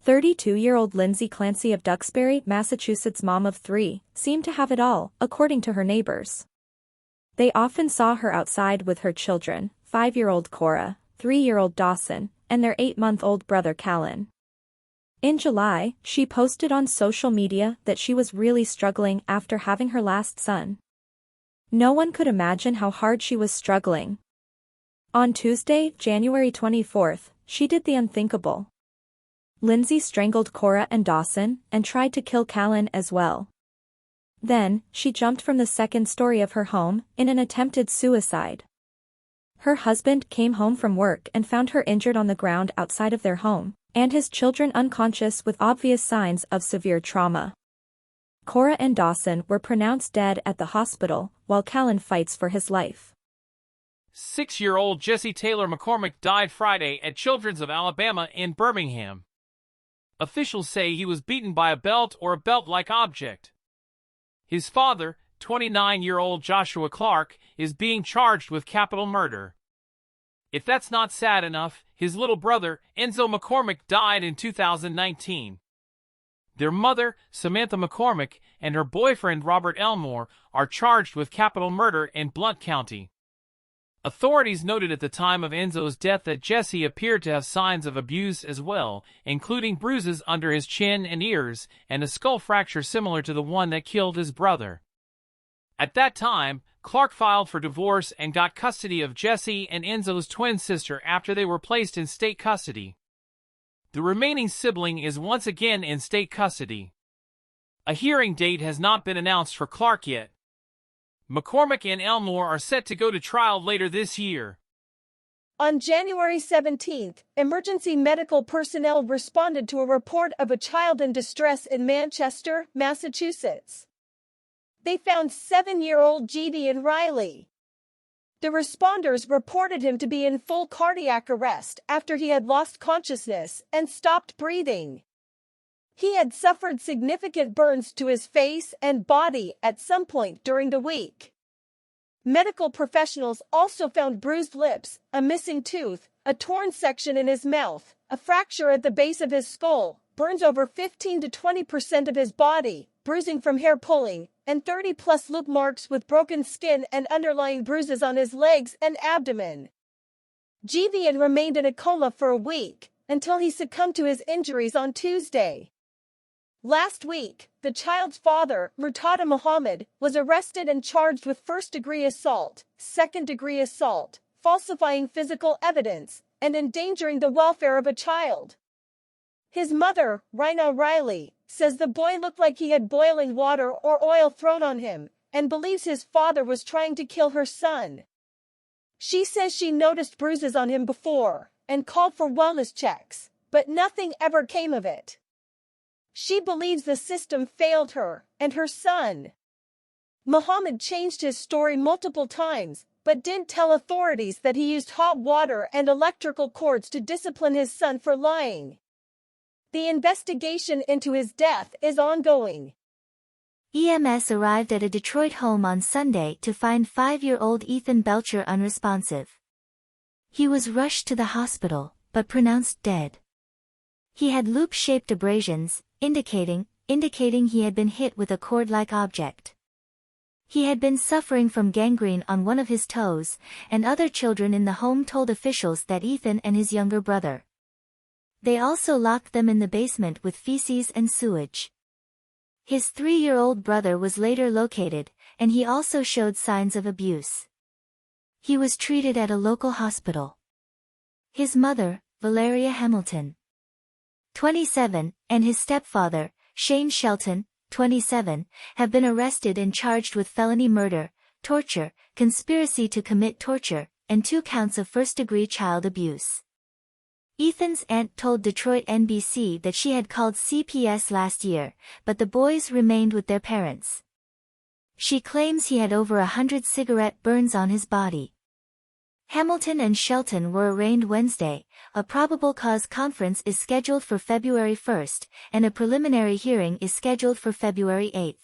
32-year-old Lindsay Clancy of Duxbury, Massachusetts, mom of three, seemed to have it all, according to her neighbors. They often saw her outside with her children, 5-year-old Cora, 3-year-old Dawson, and their 8-month-old brother Callan. In July, she posted on social media that she was really struggling after having her last son. No one could imagine how hard she was struggling. On Tuesday, January 24th, she did the unthinkable. Lindsay strangled Cora and Dawson, and tried to kill Callan as well. Then, she jumped from the second story of her home, in an attempted suicide. Her husband came home from work and found her injured on the ground outside of their home, and his children unconscious with obvious signs of severe trauma. Cora and Dawson were pronounced dead at the hospital, while Callan fights for his life. 6-year-old Jesse Taylor McCormick died Friday at Children's of Alabama in Birmingham. Officials say he was beaten by a belt or a belt-like object. His father, 29-year-old Joshua Clark, is being charged with capital murder. If that's not sad enough, his little brother, Enzo McCormick, died in 2019. Their mother, Samantha McCormick, and her boyfriend, Robert Elmore, are charged with capital murder in Blount County. Authorities noted at the time of Enzo's death that Jesse appeared to have signs of abuse as well, including bruises under his chin and ears, and a skull fracture similar to the one that killed his brother. At that time, Clark filed for divorce and got custody of Jesse and Enzo's twin sister after they were placed in state custody. The remaining sibling is once again in state custody. A hearing date has not been announced for Clark yet. McCormick and Elmore are set to go to trial later this year. On January 17th, emergency medical personnel responded to a report of a child in distress in Manchester, Massachusetts. They found 7-year-old Gideon Riley. The responders reported him to be in full cardiac arrest after he had lost consciousness and stopped breathing. He had suffered significant burns to his face and body at some point during the week. Medical professionals also found bruised lips, a missing tooth, a torn section in his mouth, a fracture at the base of his skull, burns over 15 to 20% of his body, bruising from hair pulling, and 30-plus loop marks with broken skin and underlying bruises on his legs and abdomen. Gideon remained in a coma for a week, until he succumbed to his injuries on Tuesday. Last week, the child's father, Murtada Muhammad, was arrested and charged with first-degree assault, second-degree assault, falsifying physical evidence, and endangering the welfare of a child. His mother, Rina Riley, says the boy looked like he had boiling water or oil thrown on him, and believes his father was trying to kill her son. She says she noticed bruises on him before, and called for wellness checks, but nothing ever came of it. She believes the system failed her and her son. Muhammad changed his story multiple times, but didn't tell authorities that he used hot water and electrical cords to discipline his son for lying. The investigation into his death is ongoing. EMS arrived at a Detroit home on Sunday to find 5-year-old Ethan Belcher unresponsive. He was rushed to the hospital, but pronounced dead. He had loop-shaped abrasions, indicating he had been hit with a cord-like object. He had been suffering from gangrene on one of his toes, and other children in the home told officials that Ethan and his younger brother. They also locked them in the basement with feces and sewage. His 3-year-old brother was later located, and he also showed signs of abuse. He was treated at a local hospital. His mother, Valeria Hamilton, 27, and his stepfather, Shane Shelton, 27, have been arrested and charged with felony murder, torture, conspiracy to commit torture, and 2 counts of first-degree child abuse. Ethan's aunt told Detroit NBC that she had called CPS last year, but the boys remained with their parents. She claims he had over 100 cigarette burns on his body. Hamilton and Shelton were arraigned Wednesday. A probable cause conference is scheduled for February 1, and a preliminary hearing is scheduled for February 8.